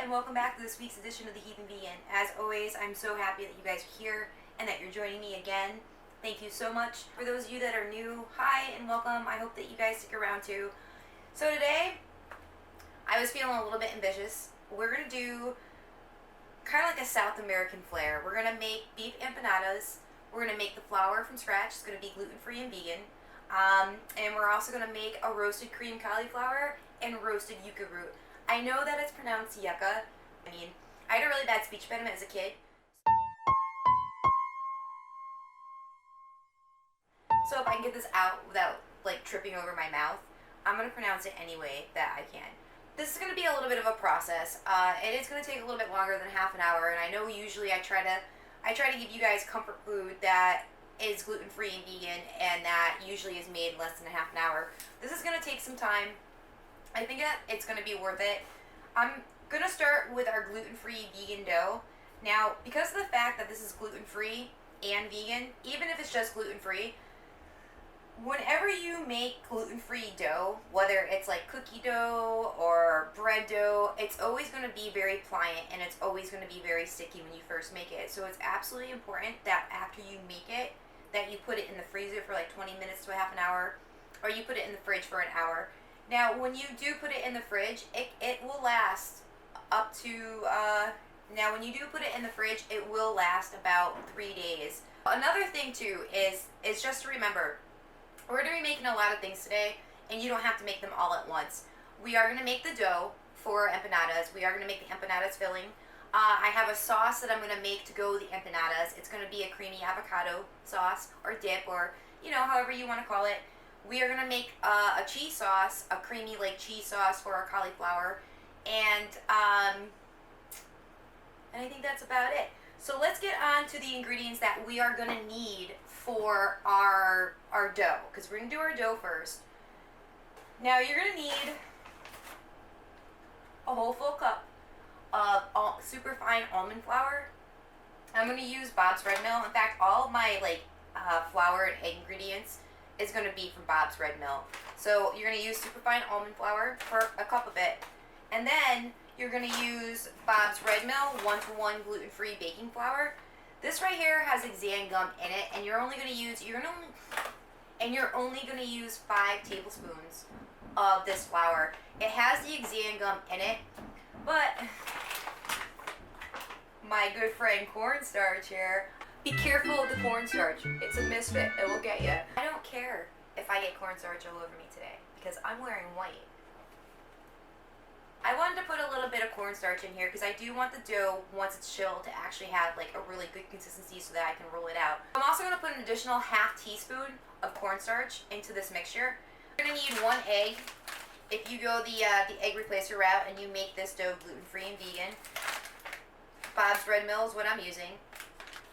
and welcome back to this week's edition of the Heathen Vegan. As always, I'm so happy that you guys are here and that you're joining me again. Thank you so much. For those of you that are new, hi and welcome. I hope that you guys stick around too. So today, I was feeling a little bit ambitious. We're going to do kind of like a South American flair. We're going to make beef empanadas. We're going to make the flour from scratch. It's going to be gluten-free and vegan. And we're also going to make a roasted cream cauliflower and roasted yucca root. I know that it's pronounced yucca. I mean, I had a really bad speech impediment as a kid. So if I can get this out without like tripping over my mouth, I'm going to pronounce it any way that I can. This is going to be a little bit of a process. It is going to take a little bit longer than half an hour, and I know usually I try to give you guys comfort food that is gluten-free and vegan, and that usually is made in less than a half an hour. This is going to take some time. I think that it's going to be worth it. I'm going to start with our gluten-free vegan dough. Now, because of the fact that this is gluten-free and vegan, even if it's just gluten-free, whenever you make gluten-free dough, whether it's like cookie dough or bread dough, it's always going to be very pliant and it's always going to be very sticky when you first make it. So it's absolutely important that after you make it, that you put it in the freezer for like 20 minutes to a half an hour, or you put it in the fridge for an hour. Now, when you do put it in the fridge, it will last up to, now when you do put it in the fridge, it will last about 3 days. Another thing too is just to remember, we're going to be making a lot of things today, and you don't have to make them all at once. We are going to make the dough for empanadas. We are going to make the empanadas filling. I have a sauce that I'm going to make to go with the empanadas. It's going to be a creamy avocado sauce or dip, or, you know, however you want to call it. We are going to make a cheese sauce, a creamy like cheese sauce for our cauliflower. And I think that's about it. So let's get on to the ingredients that we are going to need for our dough, because we're going to do our dough first. Now you're going to need a whole full cup of super fine almond flour. I'm going to use Bob's Red Mill. In fact, all my flour and egg ingredients is going to be from Bob's Red Mill. So you're going to use super fine almond flour for a cup of it. And then you're going to use Bob's Red Mill 1-to-1 gluten-free baking flour. This right here has exan gum in it, and you're only going to use 5 tablespoons of this flour. It has the exan gum in it, but my good friend cornstarch here, be careful of the cornstarch. It's a misfit. It will get you. I don't care if I get cornstarch all over me today because I'm wearing white. I wanted to put a little bit of cornstarch in here because I do want the dough, once it's chilled, to actually have like a really good consistency so that I can roll it out. I'm also going to put an additional half teaspoon of cornstarch into this mixture. You're going to need 1 egg. If you go the egg replacer route and you make this dough gluten-free and vegan, Bob's Red Mill is what I'm using.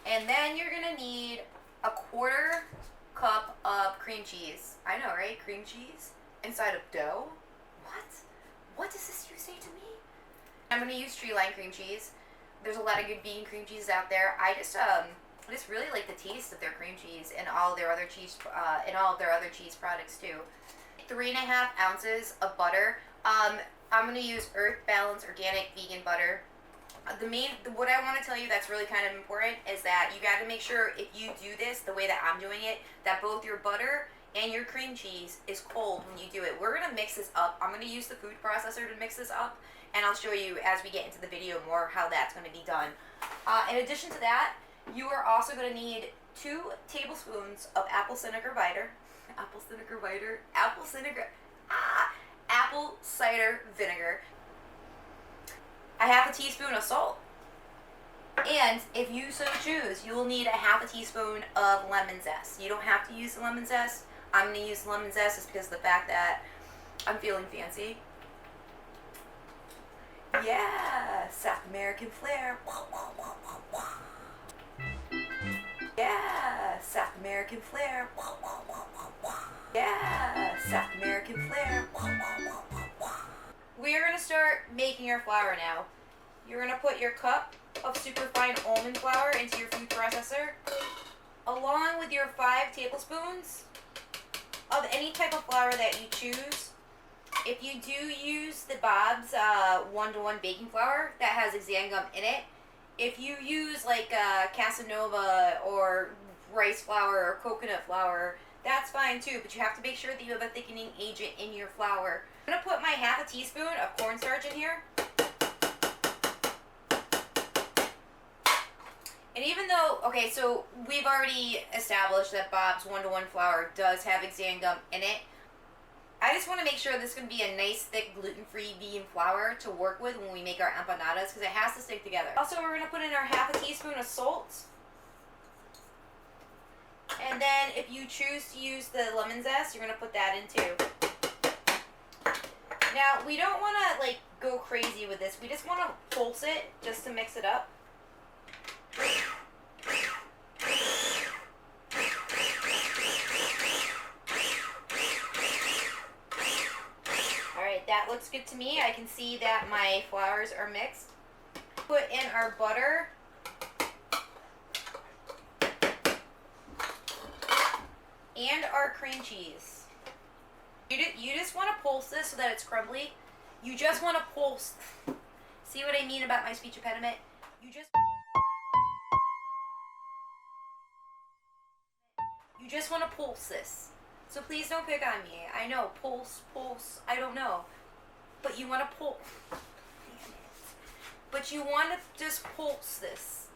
And then you're going to need a 1/4 cup of cream cheese. I know, right? Cream cheese inside of dough? What? What does this you say to me? I'm going to use tree line cream cheese. There's a lot of good vegan cream cheeses out there. I just really like the taste of their cream cheese and all their other cheese products too. 3.5 ounces of butter. I'm going to use Earth Balance Organic Vegan Butter. What I want to tell you that's really kind of important is that you got to make sure if you do this the way that I'm doing it, that both your butter and your cream cheese is cold when you do it. We're going to mix this up. I'm going to use the food processor to mix this up, and I'll show you as we get into the video more how that's going to be done. In addition to that, you are also going to need 2 tablespoons of apple cider vinegar. Apple cider vinegar. A half a teaspoon of salt. And if you so choose, you will need a half a teaspoon of lemon zest. You don't have to use the lemon zest. I'm going to use lemon zest just because of the fact that I'm feeling fancy. Yeah, South American flair. Yeah, South American flair. Yeah, South American flair. We are going to start making our flour now. You're going to put your cup of superfine almond flour into your food processor, along with your 5 tablespoons of any type of flour that you choose. If you do use the Bob's 1-to-1 baking flour that has xanthan in it, if you use like casanova or rice flour or coconut flour, that's fine too, but you have to make sure that you have a thickening agent in your flour. I'm going to put my half a teaspoon of cornstarch in here. And even though, okay, so we've already established that Bob's 1-to-1 flour does have xanthan in it, I just want to make sure this is going to be a nice, thick, gluten-free vegan flour to work with when we make our empanadas, because it has to stick together. Also, we're going to put in our half a teaspoon of salt. And then if you choose to use the lemon zest, you're going to put that in too. Now, we don't want to like go crazy with this. We just want to pulse it just to mix it up. Alright, that looks good to me. I can see that my flours are mixed. Put in our butter. And our cream cheese. You just want to pulse this so that it's crumbly. You just want to pulse. See what I mean about my speech impediment? You just want to pulse this. So please don't pick on me. I know, pulse, I don't know. But you want to pulse. But you want to just pulse this.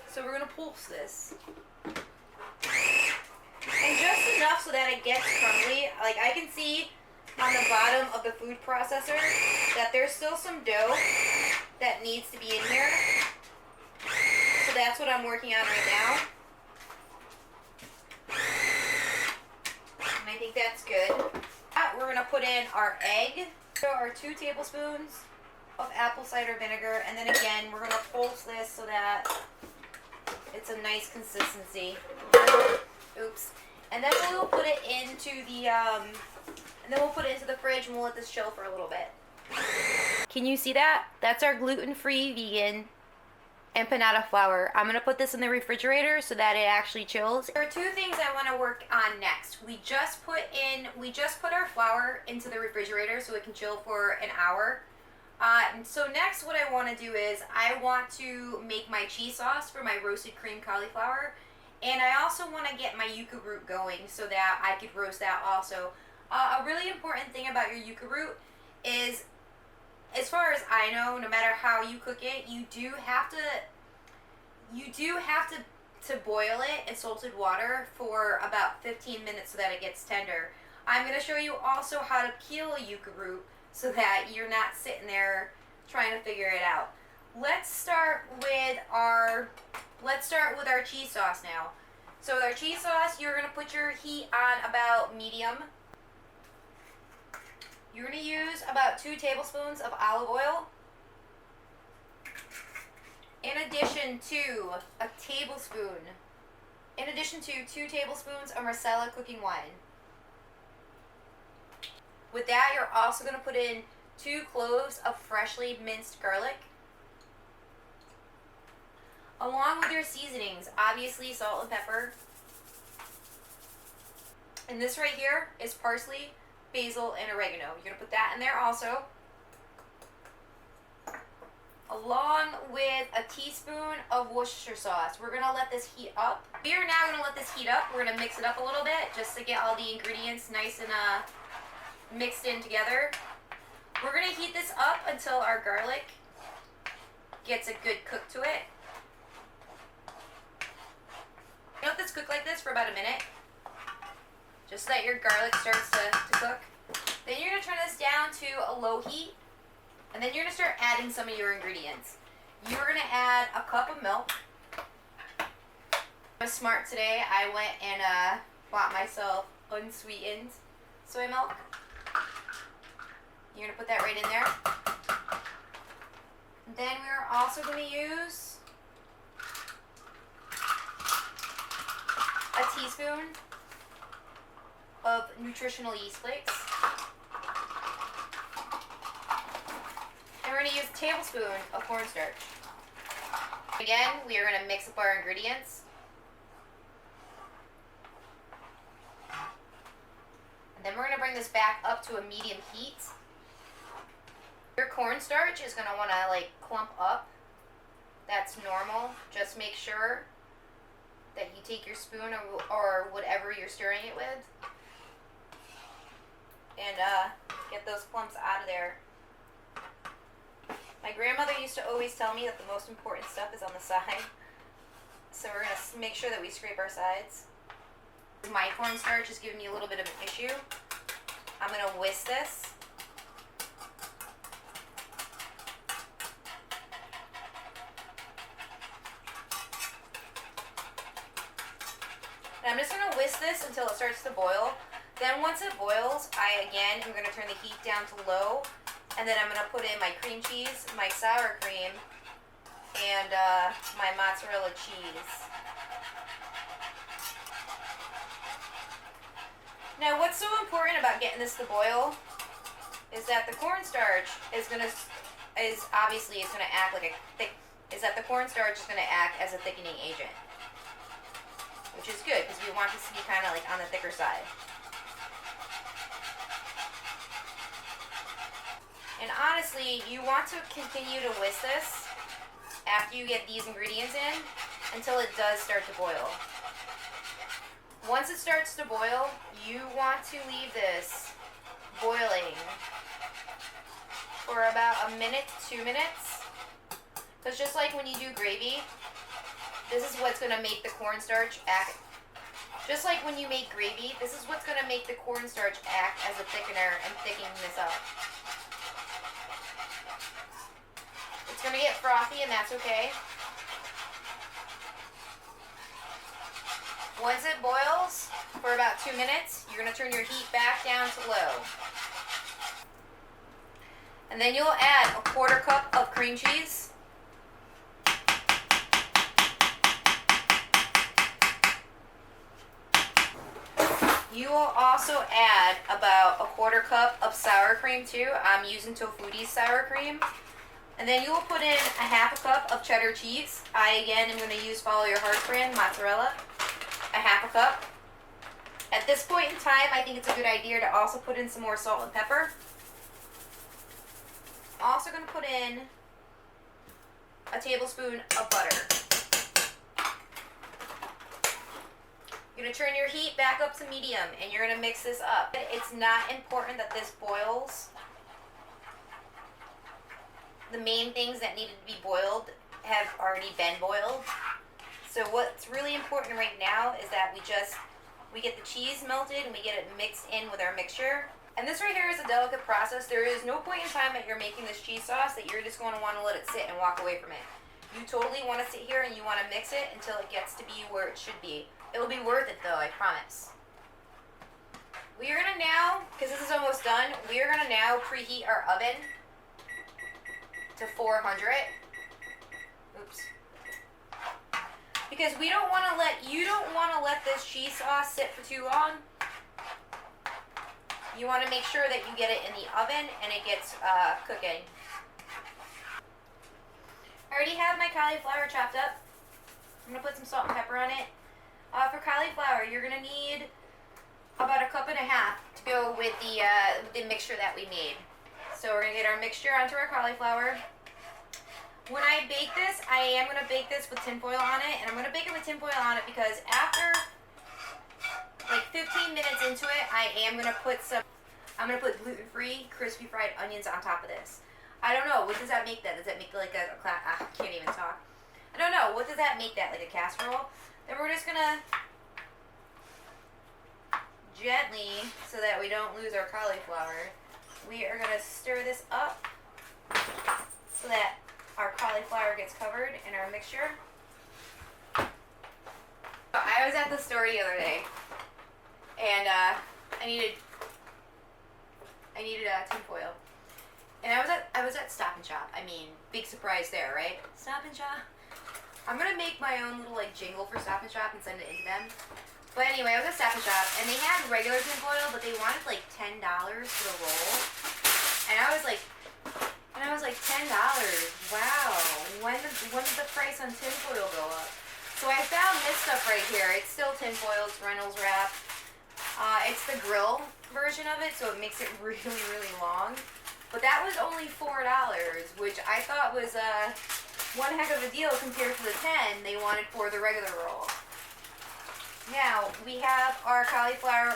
So we're going to pulse this. And just enough so that it gets crumbly. Like I can see on the bottom of the food processor that there's still some dough that needs to be in here. So that's what I'm working on right now. And I think that's good. We're going to put in our egg. So our 2 tablespoons of apple cider vinegar. And then again, we're going to pulse this so that it's a nice consistency. Oops. And then we'll put it into the fridge and we'll let this chill for a little bit. Can you see that? That's our gluten-free vegan empanada flour. I'm going to put this in the refrigerator so that it actually chills. There are 2 things I want to work on next. We just put our flour into the refrigerator so it can chill for an hour. So next what I want to do is I want to make my cheese sauce for my roasted cream cauliflower. And I also want to get my yucca root going so that I could roast that also. A really important thing about your yucca root is, as far as I know, no matter how you cook it, you do have to boil it in salted water for about 15 minutes so that it gets tender. I'm going to show you also how to peel a yucca root so that you're not sitting there trying to figure it out. Let's start with our cheese sauce now. So with our cheese sauce, you're going to put your heat on about medium. You're going to use about 2 tablespoons of olive oil. In addition to 2 tablespoons of Marsala cooking wine. With that, you're also going to put in 2 cloves of freshly minced garlic. Along with your seasonings, obviously salt and pepper. And this right here is parsley, basil, and oregano. You're going to put that in there also. Along with a teaspoon of Worcestershire sauce. We're going to let this heat up. We are now going to let this heat up. We're going to mix it up a little bit just to get all the ingredients nice and mixed in together. We're going to heat this up until our garlic gets a good cook to it. You let this cook like this for about a minute, just so that your garlic starts to cook. Then you're going to turn this down to a low heat, and then you're going to start adding some of your ingredients. You're going to add a cup of milk. I was smart today. I went and bought myself unsweetened soy milk. You're going to put that right in there. Then we're also going to use a teaspoon of nutritional yeast flakes. And we're going to use a tablespoon of cornstarch. Again, we are going to mix up our ingredients. Then we're going to bring this back up to a medium heat. Your cornstarch is going to want to like clump up. That's normal. Just make sure that you take your spoon or whatever you're stirring it with and get those clumps out of there. My grandmother used to always tell me that the most important stuff is on the side. So we're going to make sure that we scrape our sides. My cornstarch is giving me a little bit of an issue. I'm going to whisk this. And I'm just going to whisk this until it starts to boil. Then once it boils, I again am going to turn the heat down to low. And then I'm going to put in my cream cheese, my sour cream, and my mozzarella cheese. Now what's so important about getting this to boil is that the cornstarch is obviously going to act like the cornstarch is going to act as a thickening agent. Which is good because we want this to be kind of like on the thicker side. And honestly, you want to continue to whisk this after you get these ingredients in until it does start to boil. Once it starts to boil, you want to leave this boiling for about a minute to 2 minutes. Because just like when you do gravy, this is what's going to make the cornstarch act. Just like when you make gravy, this is what's going to make the cornstarch act as a thickener and thicken this up. It's going to get frothy and that's okay. Once it boils for about 2 minutes, you're going to turn your heat back down to low. And then you'll add a 1/4 cup of cream cheese. You will also add about a 1/4 cup of sour cream too. I'm using Tofuti's sour cream. And then you will put in a 1/2 cup of cheddar cheese. I again am going to use Follow Your Heart brand mozzarella. A 1/2 cup. At this point in time, I think it's a good idea to also put in some more salt and pepper. I'm also going to put in a tablespoon of butter. You're going to turn your heat back up to medium and you're going to mix this up. It's not important that this boils. The main things that needed to be boiled have already been boiled. So what's really important right now is that we get the cheese melted and we get it mixed in with our mixture. And this right here is a delicate process. There is no point in time that you're making this cheese sauce that you're just going to want to let it sit and walk away from it. You totally want to sit here and you want to mix it until it gets to be where it should be. It'll be worth it though, I promise. We are going to now, because this is almost done, we are going to now preheat our oven to 400. Oops. Because you don't want to let this cheese sauce sit for too long. You want to make sure that you get it in the oven and it gets cooking. I already have my cauliflower chopped up. I'm going to put some salt and pepper on it. For cauliflower, you're going to need about 1.5 cups to go with the mixture that we made. So we're going to get our mixture onto our cauliflower. When I bake this, I am going to bake this with tinfoil on it. And I'm going to bake it with tinfoil on it because after like 15 minutes into it, I'm going to put gluten-free crispy fried onions on top of this. I don't know. What does that make that? Does that make like I can't even talk. I don't know. What does that make that? Like a casserole? Then we're just going to gently, so that we don't lose our cauliflower, we are going to stir this up so that our cauliflower gets covered in our mixture. I was at the store the other day, and I needed tinfoil, and I was at Stop and Shop. I mean, big surprise there, right? Stop and Shop. I'm gonna make my own little like jingle for Stop and Shop and send it into them. But anyway, I was at Stop and Shop, and they had regular tinfoil, but they wanted like $10 for the roll, and I was like, $10. Wow. When did the price on tinfoil go up? So I found this stuff right here. It's still tinfoil. It's Reynolds wrap. It's the grill version of it, so it makes it really, really long. But that was only $4, which I thought was one heck of a deal compared to the 10 they wanted for the regular roll. Now, we have our cauliflower,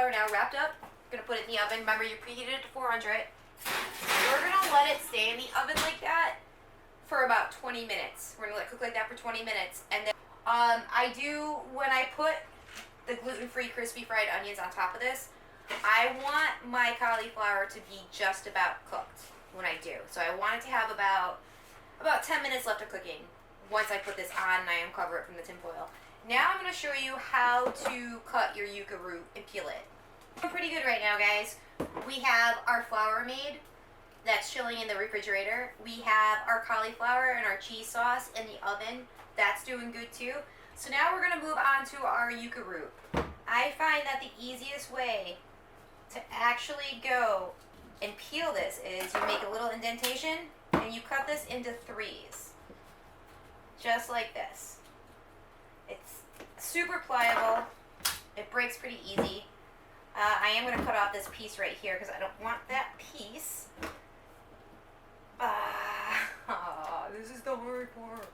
now wrapped up. Gonna put it in the oven. Remember, you preheated it to 400. We're gonna let it stay in the oven like that for about 20 minutes. We're gonna let it cook like that for 20 minutes. And then, when I put the gluten-free crispy fried onions on top of this, I want my cauliflower to be just about cooked when I do. So I want it to have about 10 minutes left of cooking once I put this on and I uncover it from the tin foil. Now I'm going to show you how to cut your yucca root and peel it. Doing pretty good right now, guys. We have our flour made that's chilling in the refrigerator. We have our cauliflower and our cheese sauce in the oven. That's doing good too. So now we're going to move on to our yucca root. I find that the easiest way to actually go and peel this is you make a little indentation and you cut this into 3s. Just like this. It's super pliable. It breaks pretty easy. I am going to cut off this piece right here because I don't want that piece. This is the hard part.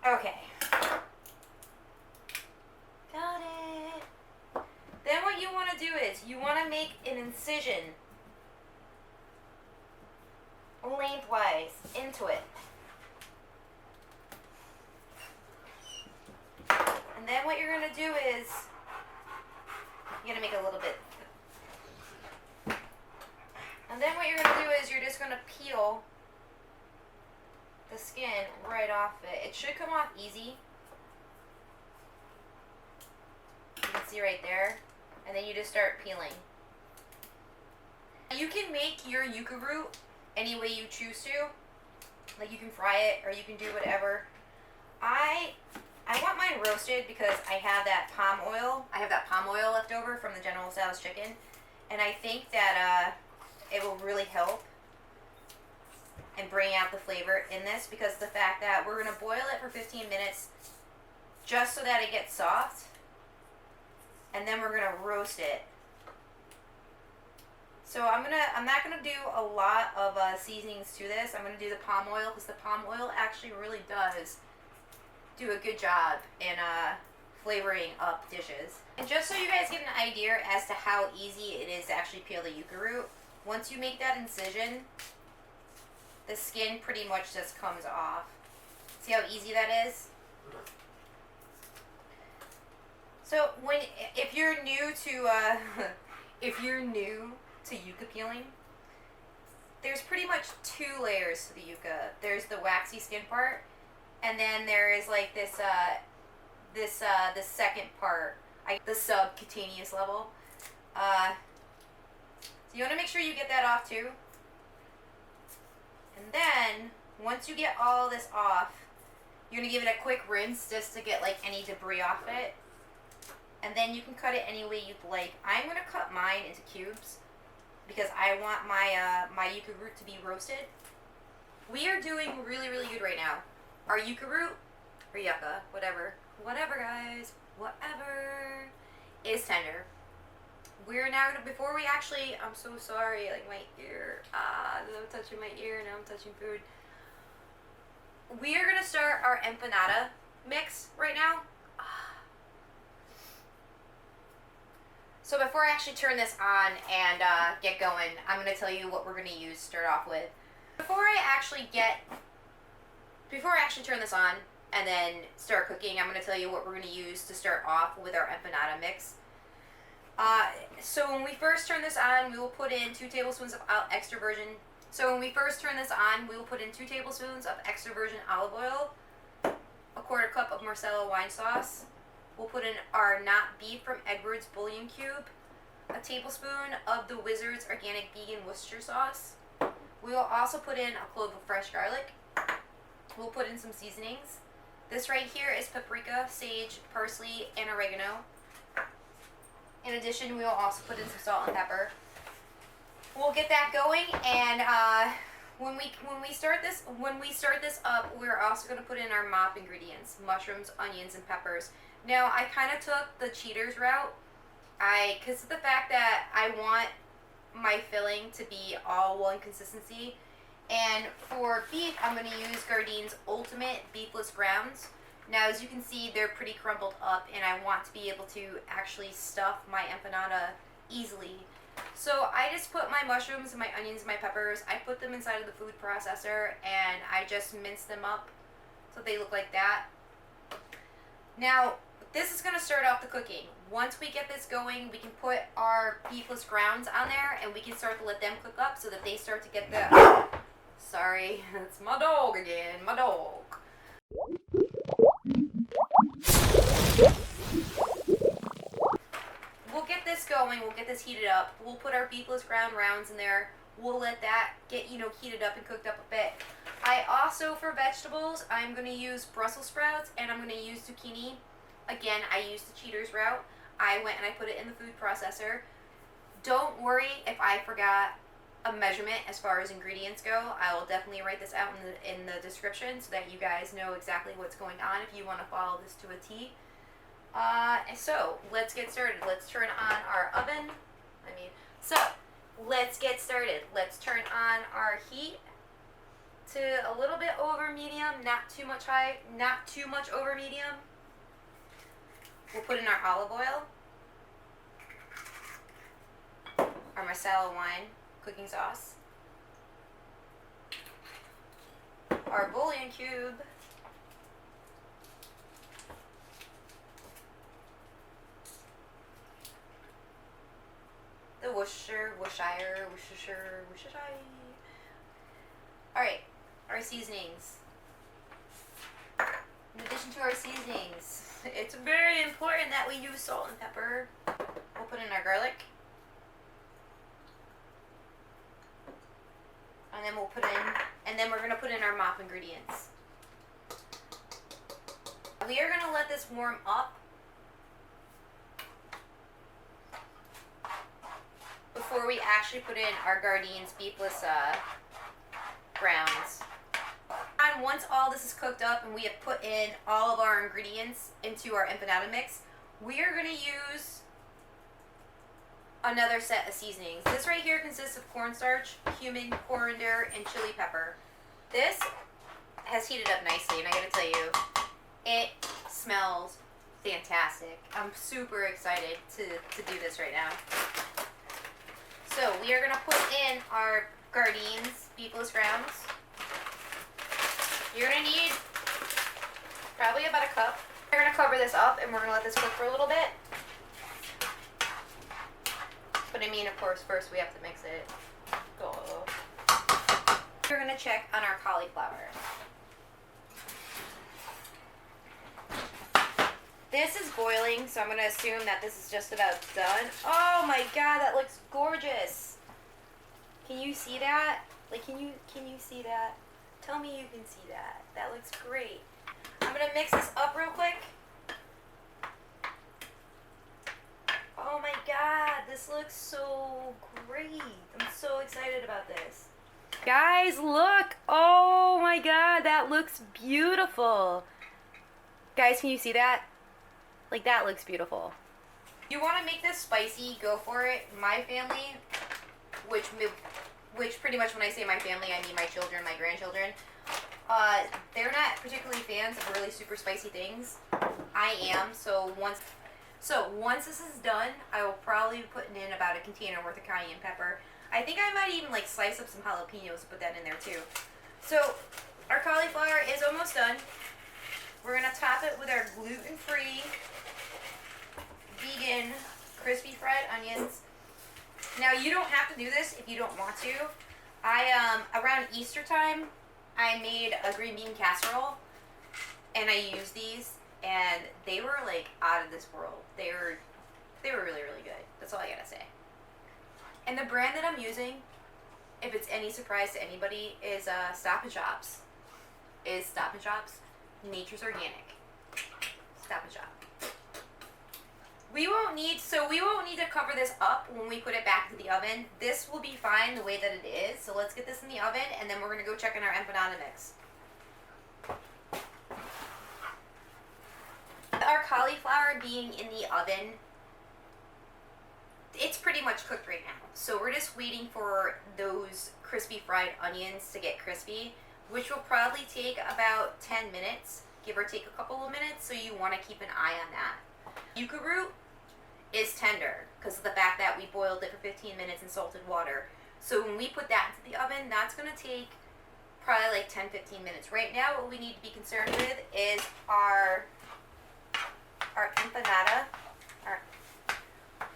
Okay. Got it. Then what you want to do is you want to make an incision lengthwise into it. And then what you're going to do is you're going to make a little bit. And then what you're going to do is you're just going to peel the skin right off it. It should come off easy. You can see right there. And then you just start peeling. You can make your yucca root any way you choose to. Like you can fry it or you can do whatever. I want mine roasted because I have that palm oil. I have that palm oil left over from the General Tso's chicken. And I think that it will really help and bring out the flavor in this because the fact that we're going to boil it for 15 minutes just so that it gets soft. And then we're going to roast it. So I'm not going to do a lot of seasonings to this. I'm going to do the palm oil because the palm oil actually really does do a good job in flavoring up dishes. And just so you guys get an idea as to how easy it is to actually peel the yucca root, once you make that incision, the skin pretty much just comes off. See how easy that is? So if you're new to yucca peeling, there's pretty much 2 layers to the yucca. There's the waxy skin part, and then there is like this the second part, the subcutaneous level. So you want to make sure you get that off too. And then once you get all this off, you're gonna give it a quick rinse just to get like any debris off it. And then you can cut it any way you'd like. I'm gonna cut mine into cubes because I want my yucca root to be roasted. We are doing really, really good right now. Our yucca root, or yucca, whatever, guys, whatever, is tender. We're now gonna, before we actually, I'm so sorry, like my ear, I'm touching my ear, now I'm touching food. We are gonna start our empanada mix right now. So before I actually turn this on and get going, I'm going to tell you what we're going to use to start off with. Before I actually turn this on and then start cooking, I'm going to tell you what we're going to use to start off with our empanada mix. So when we first turn this on, we will put in 2 tablespoons of extra virgin. So when we first turn this on, we will put in 2 tablespoons of extra virgin olive oil, a 1/4 cup of Marsala wine sauce. We'll put in our not beef from Edwards bouillon cube, a tablespoon of the Wizards organic vegan Worcestershire sauce. We will also put in a clove of fresh garlic. We'll put in some seasonings. This right here is paprika, sage, parsley, and oregano. In addition, we will also put in some salt and pepper. We'll get that going, and When we start this up, we're also going to put in our mop ingredients: mushrooms, onions, and peppers. Now, I kind of took the cheaters route. Because of the fact that I want my filling to be all one consistency. And for beef, I'm going to use Gardine's Ultimate Beefless Grounds. Now, as you can see, they're pretty crumbled up, and I want to be able to actually stuff my empanada easily. So I just put my mushrooms, my onions, my peppers, I put them inside of the food processor, and I just mince them up so they look like that. Now, this is going to start off the cooking. Once we get this going, we can put our beefless grounds on there, and we can start to let them cook up so that they start to get the... Sorry, it's my dog again, my dog. We'll get this going, we'll get this heated up. We'll put our beefless ground rounds in there. We'll let that get, heated up and cooked up a bit. I also, for vegetables, I'm going to use Brussels sprouts, and I'm going to use zucchini. Again, I used the cheaters route. I went and I put it in the food processor. Don't worry if I forgot a measurement as far as ingredients go. I will definitely write this out in the description so that you guys know exactly what's going on if you want to follow this to a T. So let's get started. Let's turn on our oven. Let's get started. Let's turn on our heat to a little bit over medium, not too much high, not too much over medium. We'll put in our olive oil, our masala wine cooking sauce, our bouillon cube, the Worcestershire. Alright, our seasonings. In addition to our seasonings, it's very important that we use salt and pepper. We'll put in our garlic. And then we're going to put in our mop ingredients. We are going to let this warm up before we actually put in our Gardine's beefless grounds. And once all this is cooked up and we have put in all of our ingredients into our empanada mix, we are going to use another set of seasonings. This right here consists of cornstarch, cumin, coriander, and chili pepper. This has heated up nicely, and I gotta tell you, it smells fantastic. I'm super excited to do this right now. So we are gonna put in our Gardine's beefless grounds. You're gonna need probably about a cup. We're gonna cover this up, and we're gonna let this cook for a little bit. But I mean, of course, first we have to mix it. Oh. We're gonna check on our cauliflower. This is boiling, so I'm gonna assume that this is just about done. Oh my god, that looks gorgeous. Can you see that? Like, can you see that? Tell me you can see that. That looks great. I'm gonna mix this up real quick. Oh my god, this looks so great. I'm so excited about this. Guys, look. Oh my god, that looks beautiful. Guys, can you see that? Like, that looks beautiful. You want to make this spicy, go for it. My family, which pretty much when I say my family, I mean my children, my grandchildren, they're not particularly fans of really super spicy things. I am, so once this is done, I will probably be putting in about a container worth of cayenne pepper. I think I might even slice up some jalapenos and put that in there too. So our cauliflower is almost done. We're going to top it with our gluten-free, vegan, crispy fried onions. Now, you don't have to do this if you don't want to. Around Easter time, I made a green bean casserole, and I used these, and they were out of this world. They were really, really good. That's all I gotta say. And the brand that I'm using, if it's any surprise to anybody, is Stop and Shop's. Nature's Organic. Stop and Shop. We won't need to cover this up when we put it back into the oven. This will be fine the way that it is. So let's get this in the oven, and then we're gonna go check in our empanada mix. Our cauliflower being in the oven, it's pretty much cooked right now. So we're just waiting for those crispy fried onions to get crispy, which will probably take about 10 minutes, give or take a couple of minutes, so you want to keep an eye on that. Yucca root is tender because of the fact that we boiled it for 15 minutes in salted water. So when we put that into the oven, that's going to take probably like 10-15 minutes. Right now, what we need to be concerned with is our empanada.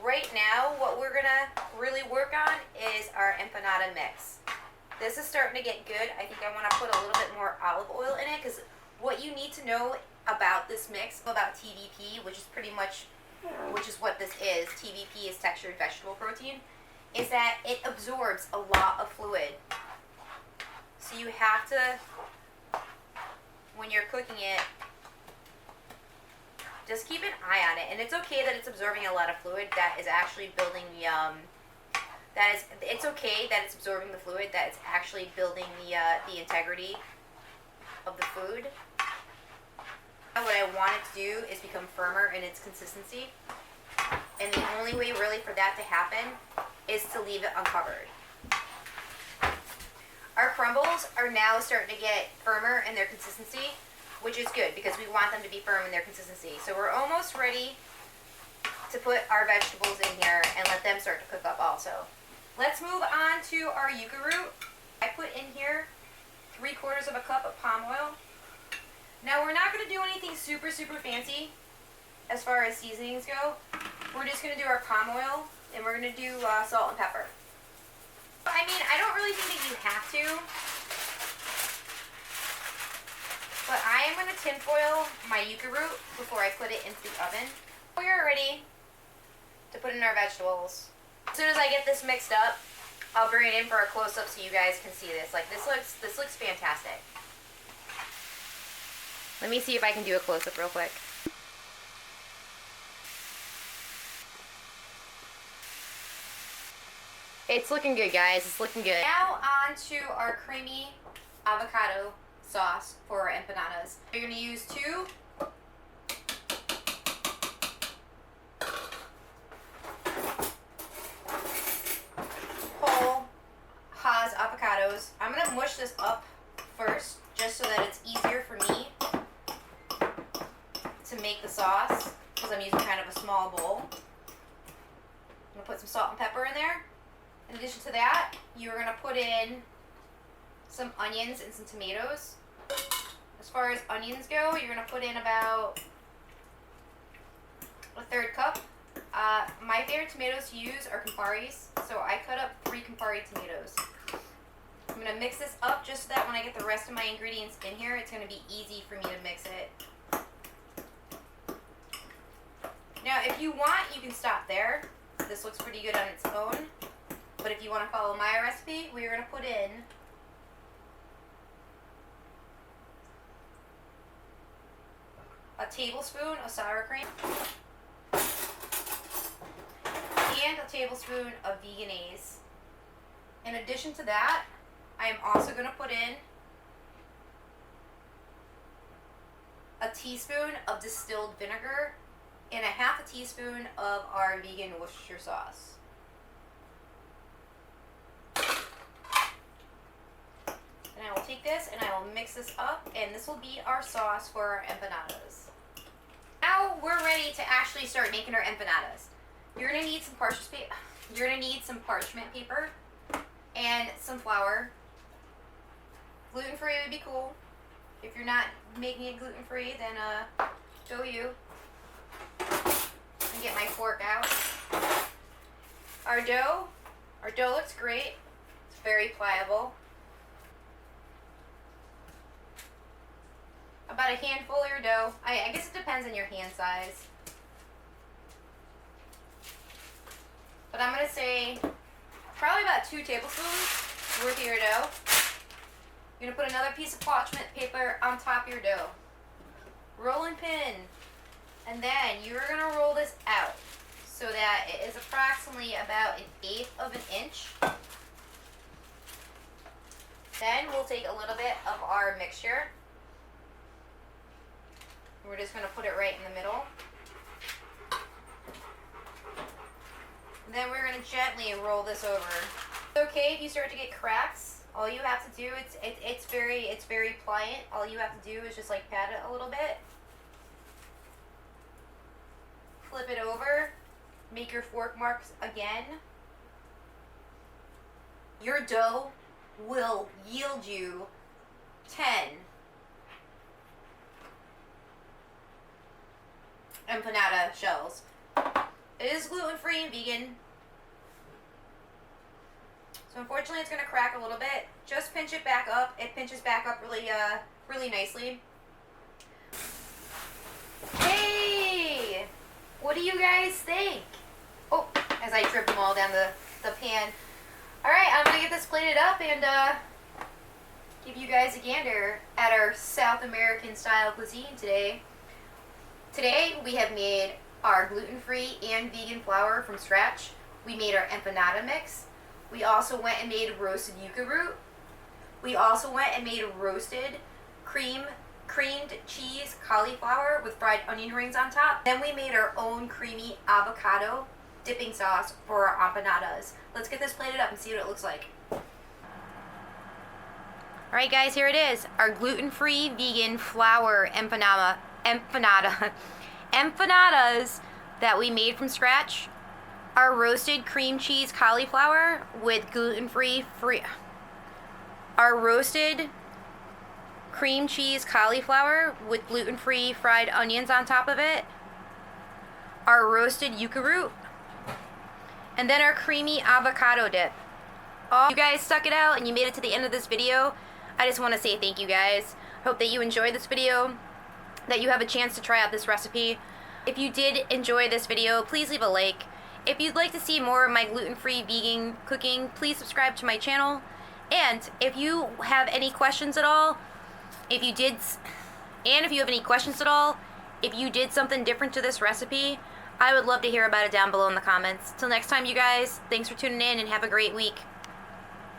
Right now, what we're going to really work on is our empanada mix. This is starting to get good. I think I want to put a little bit more olive oil in it, because what you need to know about this mix, about TVP, which is what this is, TVP is textured vegetable protein, is that it absorbs a lot of fluid. So you have to, when you're cooking it, just keep an eye on it. And it's okay that it's absorbing a lot of fluid. That is actually building it's okay that it's absorbing the fluid. That it's actually building the integrity of the food. What I want it to do is become firmer in its consistency. And the only way really for that to happen is to leave it uncovered. Our crumbles are now starting to get firmer in their consistency, which is good because we want them to be firm in their consistency. So we're almost ready to put our vegetables in here and let them start to cook up also. Let's move on to our yucca root. I put in here 3/4 of a cup of palm oil. Now we're not going to do anything super fancy as far as seasonings go. We're just going to do our palm oil, and we're going to do salt and pepper. I mean, I don't really think that you have to, but I am going to tinfoil my yucca root before I put it into the oven. We are ready to put in our vegetables. As soon as I get this mixed up, I'll bring it in for a close-up so you guys can see this. Like, this looks fantastic. Let me see if I can do a close-up real quick. It's looking good, guys. It's looking good. Now on to our creamy avocado sauce for our empanadas. You're going to use 2 whole Haas avocados. I'm going to mush this up first just so that it's easier for me to make the sauce, because I'm using kind of a small bowl. I'm going to put some salt and pepper in there. In addition to that, you're going to put in some onions and some tomatoes. As far as onions go, you're going to put in about 1/3 cup. My favorite tomatoes to use are Campari's, so I cut up 3 Campari tomatoes. I'm going to mix this up just so that when I get the rest of my ingredients in here, it's going to be easy for me to mix it. Now, if you want, you can stop there. This looks pretty good on its own. But if you want to follow my recipe, we're going to put in a tablespoon of sour cream and a tablespoon of Veganese. In addition to that, I am also going to put in a teaspoon of distilled vinegar and a 1/2 teaspoon of our vegan Worcestershire sauce. And I will take this and I will mix this up, and this will be our sauce for our empanadas. Now we're ready to actually start making our empanadas. You're gonna need some parchment paper and some flour. Gluten-free would be cool. If you're not making it gluten-free, then go you. And get my fork out. Our dough looks great. It's very pliable. About a handful of your dough. I guess it depends on your hand size. But I'm going to say probably about 2 tablespoons worth of your dough. You're going to put another piece of parchment paper on top of your dough. Rolling pin. And then you're going to roll this out so that it is approximately about 1/8 of an inch. Then we'll take a little bit of our mixture. We're just going to put it right in the middle. And then we're going to gently roll this over. It's okay if you start to get cracks. All you have to do, it's very pliant. All you have to do is just like pat it a little bit. Flip it over. Make your fork marks again. Your dough will yield you 10 empanada shells. It is gluten-free and vegan. So unfortunately it's going to crack a little bit. Just pinch it back up. It pinches back up really nicely. Hey! What do you guys think? Oh, as I trip them all down the pan. Alright, I'm going to get this plated up and give you guys a gander at our South American style cuisine today. Today we have made our gluten-free and vegan flour from scratch. We made our empanada mix. We also went and made roasted yucca root. We also went and made roasted creamed cheese cauliflower with fried onion rings on top. Then we made our own creamy avocado dipping sauce for our empanadas. Let's get this plated up and see what it looks like. Alright guys, here it is. Our gluten-free vegan flour empanadas that we made from scratch. Our roasted cream cheese cauliflower with gluten-free Our roasted cream cheese cauliflower with gluten-free fried onions on top of it. Our roasted yucca root. And then our creamy avocado dip. Oh, you guys stuck it out and you made it to the end of this video. I just want to say thank you guys. Hope that you enjoyed this video, that you have a chance to try out this recipe. If you did enjoy this video, please leave a like. If you'd like to see more of my gluten-free vegan cooking, please subscribe to my channel. And if you have any questions at all, if you did something different to this recipe, I would love to hear about it down below in the comments. Till next time, you guys, thanks for tuning in and have a great week.